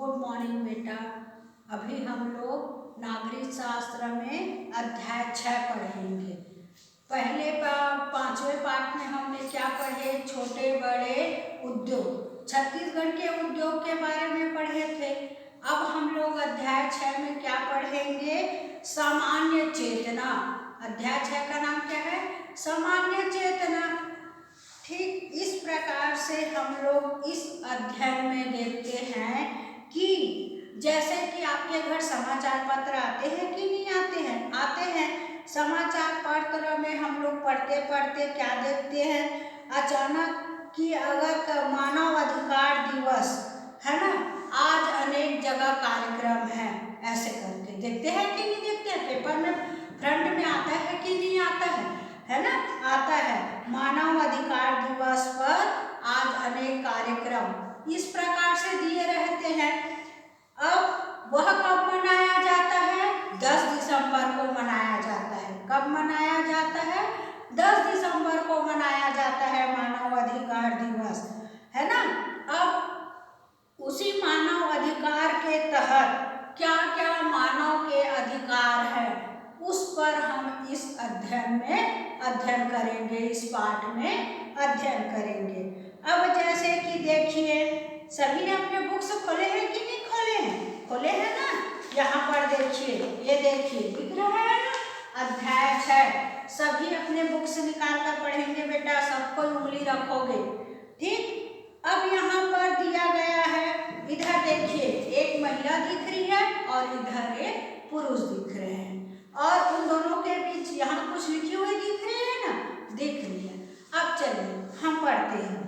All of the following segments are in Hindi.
गुड मॉर्निंग बेटा। अभी हम लोग नागरिक शास्त्र में अध्याय 6 पढ़ेंगे। पहले 5वें पाठ में हमने क्या पढ़े? छोटे बड़े उद्योग, छत्तीसगढ़ के उद्योग के बारे में पढ़े थे। अब हम लोग अध्याय 6 में क्या पढ़ेंगे? सामान्य चेतना। अध्याय 6 का नाम क्या है? सामान्य चेतना। ठीक इस प्रकार से हम लोग इस अध्ययन में देखते हैं कि जैसे कि आपके घर समाचार पत्र आते हैं कि नहीं आते हैं? आते हैं। समाचार पत्र में हम लोग पढ़ते पढ़ते क्या देखते हैं? अचानक कि अगर मानव अधिकार दिवस है ना, आज अनेक जगह कार्यक्रम है, ऐसे करके देखते हैं कि नहीं देखते हैं? पेपर में फ्रंट में आता है कि नहीं आता है ना? आता है। मानव अधिकार दिवस पर आज अनेक कार्यक्रम इस प्रकार से दिए रहते हैं। अब वह कब मनाया जाता है? 10 दिसंबर को मनाया जाता है। कब मनाया जाता है? 10 दिसंबर को मनाया जाता है मानव अधिकार दिवस, है ना। अब उसी मानव अधिकार के तहत क्या क्या मानव के अधिकार है, उस पर हम इस अध्ययन में अध्ययन करेंगे, इस पाठ में अध्ययन करेंगे। अब जैसे कि देखिए, सभी ने अपने बुक्स खोले हैं कि नहीं खोले हैं? खोले हैं ना। यहाँ पर देखिए, ये देखिए दिख रहा है ना, अध्याय 6। सभी अपने बुक्स निकाल कर पढ़ेंगे बेटा, सबको उंगली रखोगे, ठीक। अब यहाँ पर दिया गया है, इधर देखिए एक महिला दिख रही है और इधर एक पुरुष दिख रहे हैं, और उन दोनों के बीच यहाँ कुछ लिखी हुई दिख रही है ना, दिख रही है। अब चलिए हम पढ़ते हैं।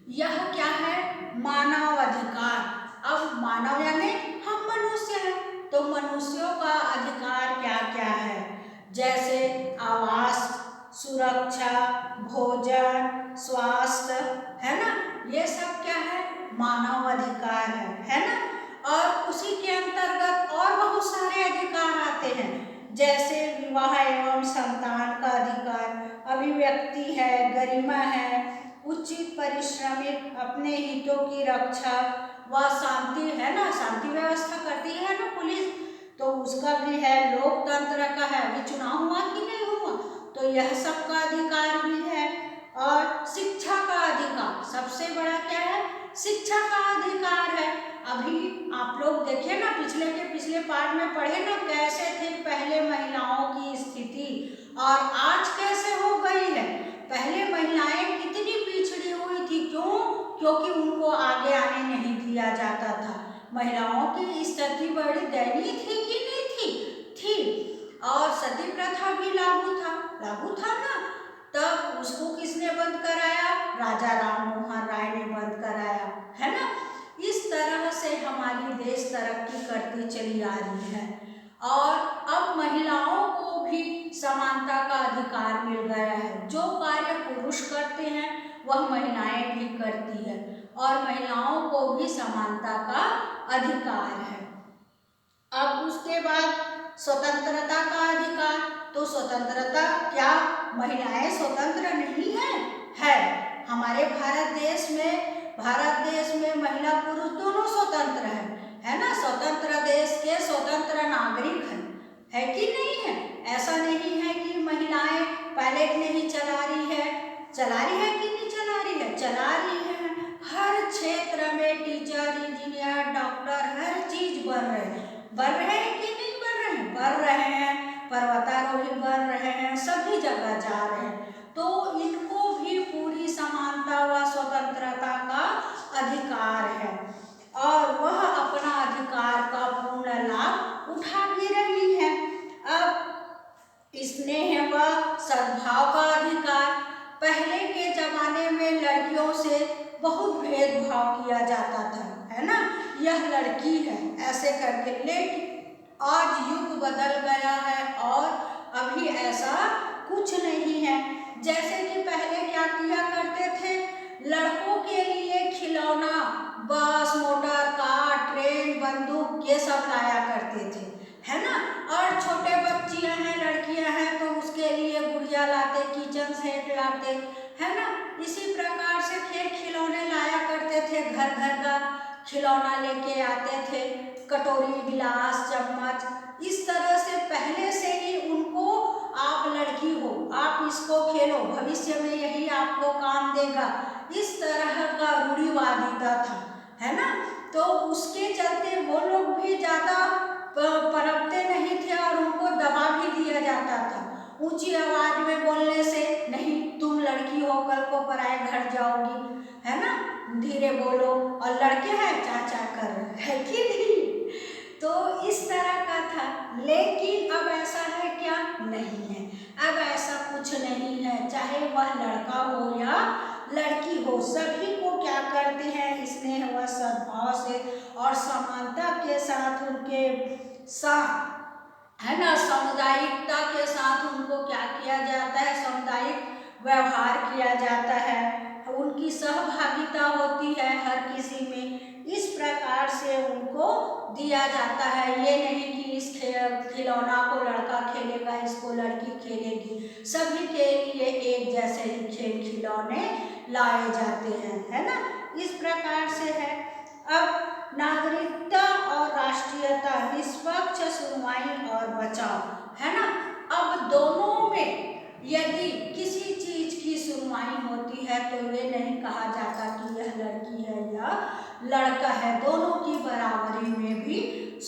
यह क्या है? मानव अधिकार। अब मानव यानी हम मनुष्य हैं, तो मनुष्यों का अधिकार क्या क्या है? जैसे आवास, सुरक्षा, भोजन, स्वास्थ्य, है ना, ये सब क्या है? मानव अधिकार है ना। और उसी के अंतर्गत और बहुत सारे अधिकार आते हैं, जैसे विवाह एवं संतान का अधिकार, अभिव्यक्ति है, गरिमा है, उचित परिश्रमिक, अपने हितों की रक्षा व शांति, है ना, शांति व्यवस्था करती है ना पुलिस, तो उसका भी है। लोकतंत्र का है, अभी चुनाव हुआ कि नहीं हुआ, तो यह सब का अधिकार भी है। और शिक्षा का अधिकार, सबसे बड़ा क्या है? शिक्षा का अधिकार है। अभी आप लोग देखिए ना, पिछले पाठ में पढ़े ना, कैसे थे पहले महिलाओं की स्थिति और आज कैसे हो गई है। पहले महिलाएं कितनी पिछड़ी हुई थी, क्यों? क्योंकि उनको आगे आने नहीं दिया जाता था। महिलाओं की स्थिति बड़ी दयनीय थी कि नहीं थी। और सती प्रथा भी लागू था ना। तब उसको किसने बंद कराया? राजा राम मोहन राय ने बंद कराया, है ना। इस तरह से हमारी देश तरक्की करती चली आ रही है, और अब महिलाओं को भी समानता का अधिकार मिल गया है। जो कार्य पुरुष करते हैं वह महिलाएं भी करती है, और महिलाओं को भी समानता का अधिकार है। अब उसके बाद स्वतंत्रता का अधिकार, तो स्वतंत्रता क्या महिलाएं स्वतंत्र नहीं है? हमारे भारत देश में महिला पुरुष दोनों स्वतंत्र है ना। स्वतंत्र देश के स्वतंत्र नागरिक है कि नहीं है? ऐसा नहीं है कि महिलाएं पायलट नहीं चला रही है कि नहीं चला रही है? चला रही है। हर क्षेत्र में टीचर, इंजीनियर, डॉक्टर, हर चीज बन रहे हैं कि नहीं बन रहे हैं? बन रहे हैं। पर्वतारोही बन रहे हैं, सभी जगह जा रहे हैं। तो इनको भी पूरी समानता व स्वतंत्रता का अधिकार है, और वह अपना अधिकार का पूर्ण लाभ उठा भी रही है। अब स्नेह व सद्भाव का अधिकार, पहले के जमाने में लड़कियों से बहुत भेदभाव किया जाता था, है ना। यह लड़की है ऐसे करके, लेकिन आज युग बदल गया है और अभी ऐसा कुछ नहीं है। जैसे कि पहले क्या किया करते थे? लड़कों के लिए खिलौना, बस, मोटर कार, ट्रेन, बंदूक, ये सब लाया करते थे, है ना। और छोटे बच्चियां हैं, लड़कियां हैं, तो उसके लिए गुड़िया लाते, किचन सेट लाते, है ना। इसी प्रकार से खेल खिलौने लाया करते थे, घर घर का खिलौना लेके आते थे, कटोरी, गिलास, चम्मच। इस तरह से पहले से ही उनको, आप लड़की हो, आप इसको खेलो, भविष्य में यही आपको काम देगा, इस तरह का रूढ़िवादिता था, है ना। तो उसके चलते वो लोग भी ज़्यादा परखते नहीं थे और उनको दबा भी दिया जाता था। ऊंची आवाज में बोलने से, नहीं तुम लड़की हो, कल को पराए घर जाओगी, है ना, धीरे बोलो, और लड़के हैं चाचा कर रहे हैं कि नहीं। तो इस तरह का था। लेकिन अब ऐसा है क्या? नहीं है। अब ऐसा कुछ नहीं है, चाहे वह लड़का हो या लड़की हो, सभी को क्या करते हैं, स्नेह व सद्भाव से और समानता के साथ उनके साथ, है ना, सामुदायिकता के साथ उनको क्या किया जाता है, सामुदायिक व्यवहार किया जाता है, उनकी सहभागिता होती है हर किसी में। इस प्रकार से उनको दिया जाता है। ये नहीं कि इस खिलौना को लड़का खेलेगा, इसको लड़की खेलेगी, सभी के लिए एक जैसे ही खेल खिलौने लाए जाते हैं, है ना। इस प्रकार से है। अब नागरिकता और राष्ट्रीयता, निष्पक्ष सुनवाई और बचाव, है ना। अब दोनों में यदि किसी चीज की सुनवाई होती है तो ये नहीं कहा जाता कि यह लड़की है या लड़का है, दोनों की बराबरी में भी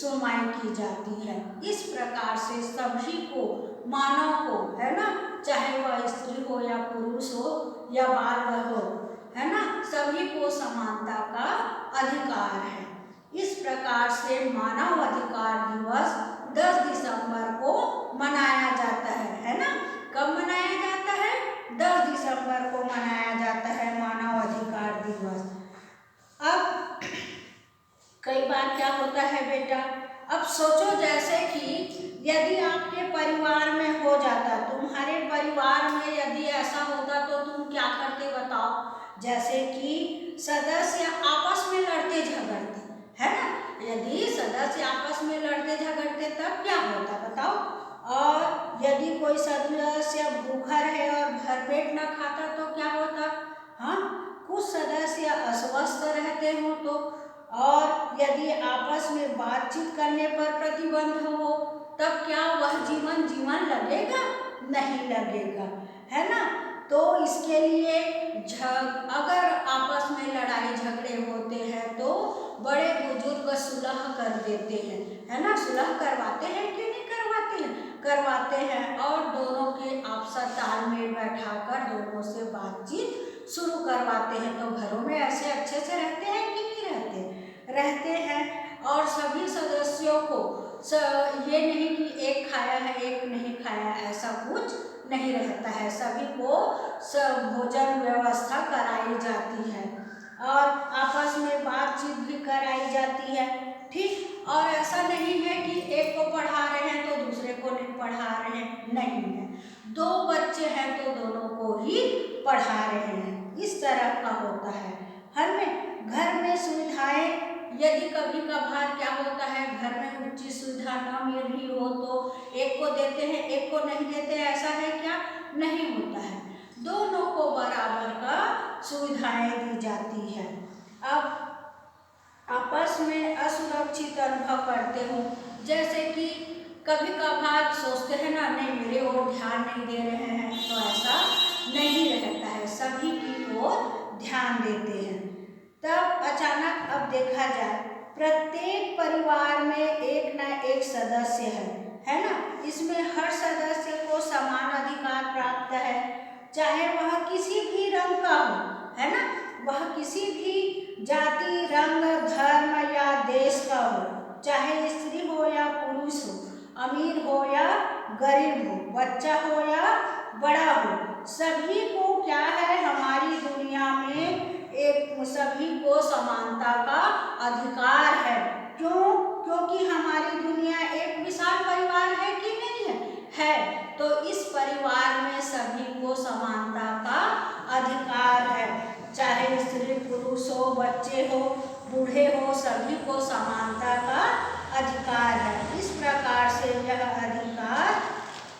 सुनवाई की जाती है। इस प्रकार से सभी को, मानव को, है ना, चाहे वह स्त्री हो या पुरुष हो या बाल हो, है ना, सभी को समानता का अधिकार है। इस प्रकार से मानव अधिकार दिवस 10 दिसंबर को मनाया जाता है ना। कब मनाया जाता है? 10 दिसंबर को मनाया जाता है मानव अधिकार दिवस। अब कई बार क्या होता है बेटा, अब सोचो जैसे कि यदि आपके परिवार में हो जाता, तुम्हारे परिवार में यदि ऐसा होता तो तुम क्या करते बताओ। जैसे कि सदस्य आपस में लड़ते झगड़ते, है ना, यदि सदस्य आपस में लड़ते झगड़ते तब क्या होता बताओ। और यदि कोई सदस्य भूखा रहे और भरपेट न खाता तो क्या होता। हाँ, कुछ सदस्य अस्वस्थ रहते हो तो, और यदि आपस में बातचीत करने पर प्रतिबंध हो तब क्या वह जीवन लगेगा? नहीं लगेगा, है ना। तो इसके लिए अगर आपस में लड़ाई झगड़े होते हैं तो बड़े बुजुर्ग सुलह कर देते हैं, है ना। सुलह करवाते हैं कि नहीं करवाते हैं? करवाते हैं, और दोनों के आपसी तालमेल बैठाकर दोनों से बातचीत शुरू करवाते हैं। तो घरों में ऐसे अच्छे से रहते हैं कि नहीं रहते? रहते हैं। और सभी सदस्यों को ये नहीं कि एक खाया है एक नहीं खाया, ऐसा कुछ नहीं रहता है। सभी को भोजन व्यवस्था कराई जाती है और आपस में बातचीत भी कराई जाती है, ठीक। और ऐसा नहीं है कि एक को पढ़ा रहे हैं तो दूसरे को नहीं पढ़ा रहे हैं, नहीं है। दो बच्चे हैं तो दोनों को ही पढ़ा रहे हैं, इस तरह का होता है। हर में घर में सुविधाएं, यदि कभी कभार क्या होता है घर में उचित सुविधा न मिल रही हो तो एक को देते हैं एक को नहीं देते, ऐसा है क्या? नहीं होता है। दोनों को बराबर का सुविधाएं दी जाती है। अब आपस में असुरक्षित अनुभव करते हो, जैसे कि कभी कभार सोचते हैं ना, नहीं मेरे ओर ध्यान नहीं दे रहे हैं, तो ऐसा नहीं रहता है, सभी की ओर ध्यान देते हैं। तब अचानक अब देखा जाए, प्रत्येक परिवार में एक न एक सदस्य है ना। इसमें हर सदस्य को समान अधिकार प्राप्त है, चाहे वह किसी भी रंग का हो, है ना, वह किसी भी जाति, रंग, धर्म या देश का हो, चाहे स्त्री हो या पुरुष हो, अमीर हो या गरीब हो, बच्चा हो या बड़ा हो, सभी को क्या है, हमारी दुनिया में एक सभी को समानता का अधिकार है। क्यों? क्योंकि हमारी दुनिया एक विशाल परिवार है कि नहीं है? है। तो इस परिवार में सभी को समानता का अधिकार है, चाहे स्त्री पुरुष हो, बच्चे हो, बूढ़े हो, सभी को समानता का अधिकार है। इस प्रकार से यह अधिकार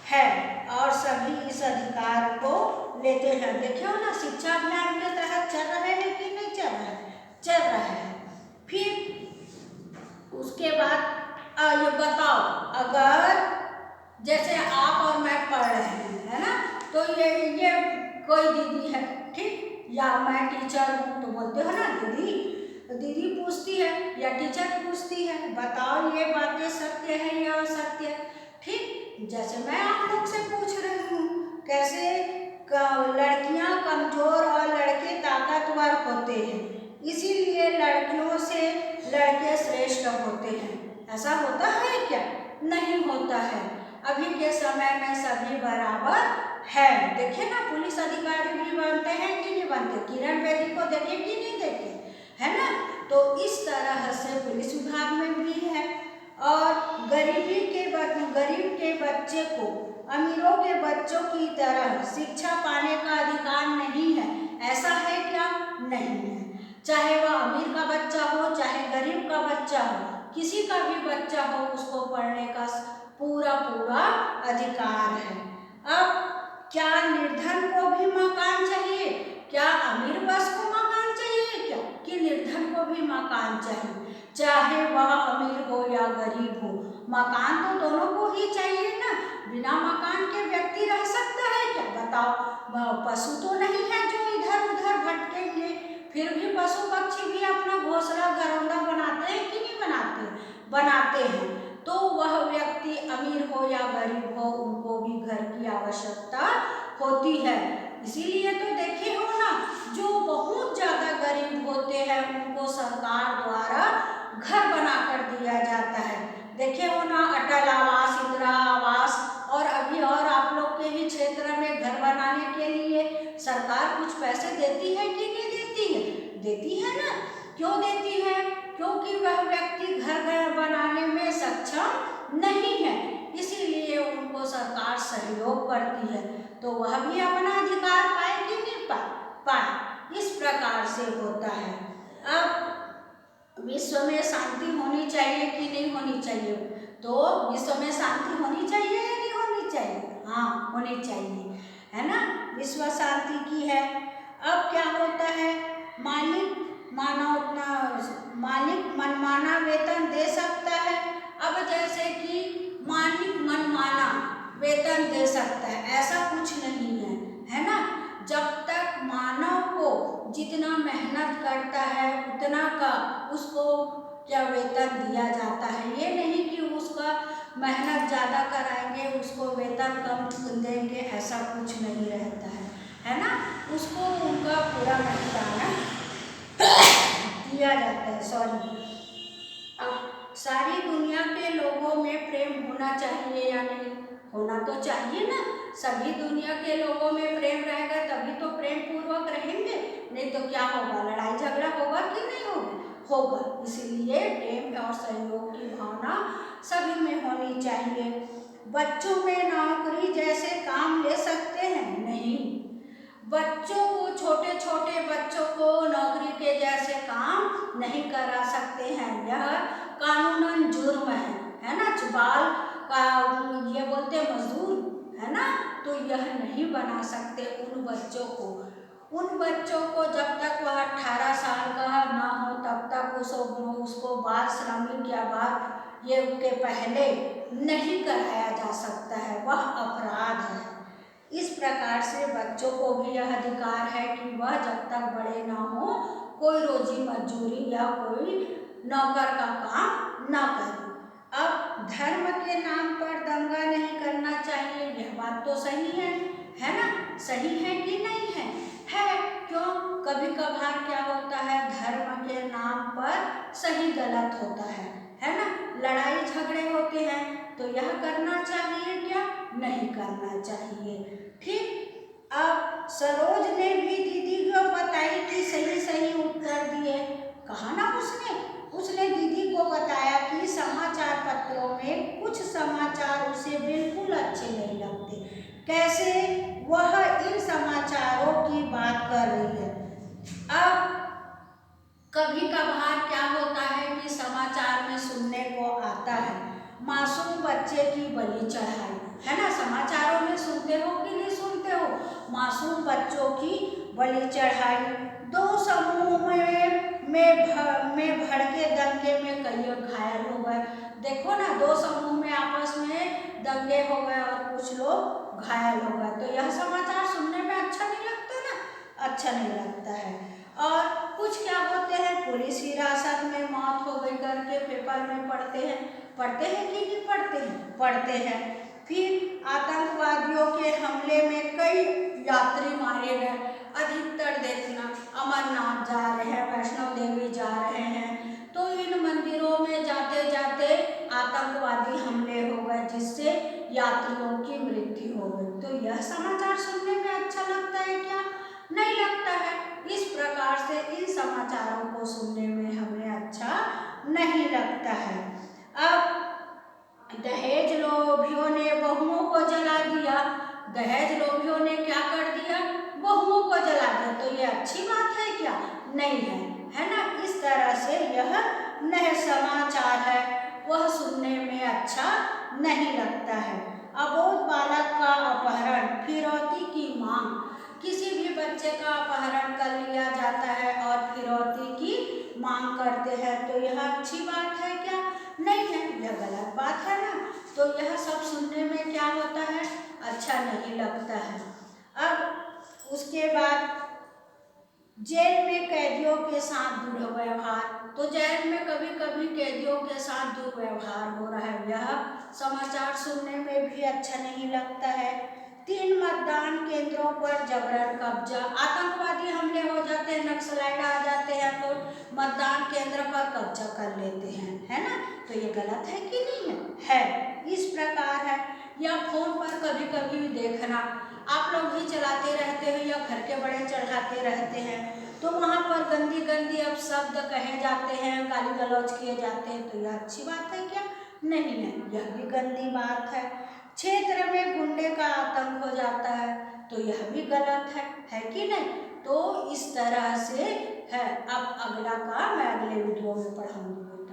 है और सभी इस अधिकार को लेते हैं। देखिए ना, शिक्षा अभियान के तहत चल रहे हैं कि नहीं चल रहा है? चल रहा है। फिर उसके बाद ये बताओ, अगर जैसे आप और मैं पढ़ रहे हैं, है ना, तो ये कोई दीदी है, ठीक, या मैं टीचर हूँ तो बोलते हो ना दीदी, दीदी पूछती है या टीचर पूछती है, बताओ ये बातें सत्य है या असत्य, ठीक। जैसे मैं आप लोग से पूछ रही हूँ, कैसे लड़कियाँ कमजोर और लड़के ताकतवर होते हैं, इसीलिए लड़कियों से लड़के श्रेष्ठ होते हैं, ऐसा होता है क्या? नहीं होता है। अभी के समय में सभी बराबर है। देखे ना, पुलिस अधिकारी भी बनते हैं कि नहीं बनते, किरण बेदी को देखे कि नहीं देखे, है ना। तो इस तरह से पुलिस विभाग में भी है। और गरीब के बच्चे को अमीरों के बच्चों की तरह शिक्षा पाने का अधिकार नहीं है, ऐसा है क्या? नहीं है। चाहे वह अमीर का बच्चा हो, चाहे गरीब का बच्चा हो, किसी का भी बच्चा हो, उसको पढ़ने का पूरा अधिकार है। अब क्या निर्धन को भी मकान चाहिए? क्या अमीर बस को मकान चाहिए क्या? कि निर्धन को भी मकान चाहिए? चाहे वह अमीर हो या गरीब हो, मकान तो दोनों को ही चाहिए ना। बिना मकान के व्यक्ति रह सकता है क्या? बताओ। पशु तो नहीं है जो इधर उधर भटकेंगे, फिर भी पशु पक्षी भी अपना घोंसला घरौंदा बनाते हैं कि नहीं बनाते? बनाते हैं। तो वह व्यक्ति अमीर हो या गरीब हो, उनको भी घर की आवश्यकता होती है। इसीलिए तो देखे हो ना, जो बहुत ज़्यादा गरीब होते हैं उनको सरकार द्वारा घर बनाकर दिया जाता है। देखे हो ना, अटल आवास, इंदिरा आवास, और अभी और आप लोग के ही क्षेत्र में घर बनाने के लिए सरकार कुछ पैसे देती है कि नहीं देती है? देती है ना। क्यों देती है? क्योंकि वह व्यक्ति घर बनाने में सक्षम नहीं है, इसीलिए उनको सरकार सहयोग करती है, तो वह भी अपना अधिकार पाए कि नहीं पाए। इस प्रकार से होता है। अब विश्व में शांति होनी चाहिए कि नहीं होनी चाहिए? तो विश्व में शांति होनी चाहिए या नहीं होनी चाहिए? हाँ, होनी चाहिए, है ना। विश्व शांति की है। अब क्या होता है, मालिक मनमाना वेतन दे सकता है। अब जैसे कि मालिक मनमाना वेतन दे सकता है, ऐसा कुछ नहीं है, है ना। जब तक मानव को जितना मेहनत करता है उतना का उसको क्या वेतन दिया जाता है। ये नहीं कि उसका मेहनत ज़्यादा कराएंगे उसको वेतन कम देंगे, ऐसा कुछ नहीं रहता है ना। उसको उनका पूरा महत्व दिया जाता है। अब सारी दुनिया के लोगों में प्रेम होना चाहिए या नहीं? होना तो चाहिए ना। सभी दुनिया के लोगों में प्रेम रहेगा तभी तो प्रेम पूर्वक रहेंगे, नहीं तो क्या होगा? लड़ाई झगड़ा होगा कि नहीं होगा? होगा। इसीलिए प्रेम और सहयोग की भावना सभी में होनी चाहिए। बच्चों में नौकरी जैसे काम ले सकते हैं? नहीं। बच्चों को, छोटे छोटे बच्चों को नौकरी के जैसे काम नहीं करा सकते हैं, यह कानूनन जुर्म है ना। बाल का ये बोलते मजदूर, है ना, तो यह नहीं बना सकते उन बच्चों को। उन बच्चों को जब तक वह 18 साल का ना हो तब तक उसको बाल श्रमिक या बाल ये के पहले नहीं कराया जा सकता है, वह अपराध है। इस प्रकार से बच्चों को भी यह अधिकार है कि वह जब तक बड़े ना हो कोई रोजी मजदूरी या कोई नौकर का काम ना करे। अब धर्म के नाम पर दंगा नहीं करना चाहिए, यह बात तो सही है ना। सही है कि नहीं है? है। क्यों? कभी कभार क्या होता है, धर्म के नाम पर सही गलत होता है ना। लड़ाई झगड़े होते हैं, तो यह करना चाहिए क्या? नहीं करना चाहिए। ठीक। अब सरोज ने भी दीदी को बताई कि सही उत्तर दिए। कहा ना उसने दीदी को बताया कि समाचार पत्रों में कुछ समाचार उसे बिल्कुल अच्छे नहीं लगते। कैसे? वह इन समाचारों की बात कर रही है। अब कभी कभार क्या होता है कि समाचार में सुनने को आता है मासूम बच्चे की बलि चढ़ाई, है ना। समाचारों में सुनते हो कि नहीं सुनते हो? मासूम बच्चों की बलि चढ़ाई। दो समूह में में भड़के दंगे में कई घायल हो गए। देखो ना, दो समूह में आपस में दंगे हो गए और कुछ लोग घायल हो गए। तो यह समाचार सुनने में अच्छा नहीं लगता ना, अच्छा नहीं लगता है। और कुछ क्या होते हैं, पुलिस हिरासत में मौत हो गई करके पेपर में पढ़ते हैं कि नहीं पढ़ते हैं? पढ़ते हैं। फिर आतंकवादियों के हमले में कई यात्री मारे गए। अधिकतर देखना अमरनाथ जा रहे हैं, वैष्णो देवी जा रहे हैं, तो इन मंदिरों में जाते जाते आतंकवादी हमले हो गए जिससे यात्रियों की मृत्यु हो गई। तो यह समाचार सुनने में अच्छा लगता है क्या? नहीं लगता है। इस प्रकार से इन समाचारों को सुनने में हमें अच्छा नहीं लगता है। अब दहेज लोभियों ने बहुओं को जला दिया। दहेज लोभियों ने क्या कर दिया? बहुओं को जला दिया। तो ये अच्छी बात है क्या? नहीं है, है ना। इस तरह से यह नए समाचार है, वह सुनने में अच्छा नहीं लगता है। अबोध बालक का अपहरण, फिरौती की मांग। किसी भी बच्चे का अपहरण कर लिया जाता है और फिरौती की मांग करते हैं, तो यह अच्छी बात है क्या? नहीं है, यह गलत बात है ना। तो यह सब सुनने में क्या होता है? अच्छा नहीं लगता है। अब उसके बाद जेल में कैदियों के साथ दुर्व्यवहार। तो जेल में कभी कभी कैदियों के साथ दुर्व्यवहार हो रहा है, यह समाचार सुनने में भी अच्छा नहीं लगता है। 3 मतदान केंद्रों पर जबरन कब्जा। आतंकवादी हमले हो जाते हैं, नक्सलाइट आ जाते हैं तो मतदान केंद्र पर कब्जा कर लेते हैं, है ना। तो ये गलत है कि नहीं है? है। इस प्रकार है। या फोन पर कभी कभी देखना, आप लोग भी चलाते रहते हो या घर के बड़े चढ़ाते रहते हैं, तो वहाँ पर गंदी गंदी अब शब्द कहे जाते हैं, गाली गलौज किए जाते हैं। तो यह अच्छी बात है क्या? नहीं है, यह भी गंदी बात है। क्षेत्र में गुंडे का आतंक हो जाता है, तो यह भी गलत है कि नहीं? तो इस तरह से है। अब अगला का मैं अगले वीडियो में पढ़ाऊंगी।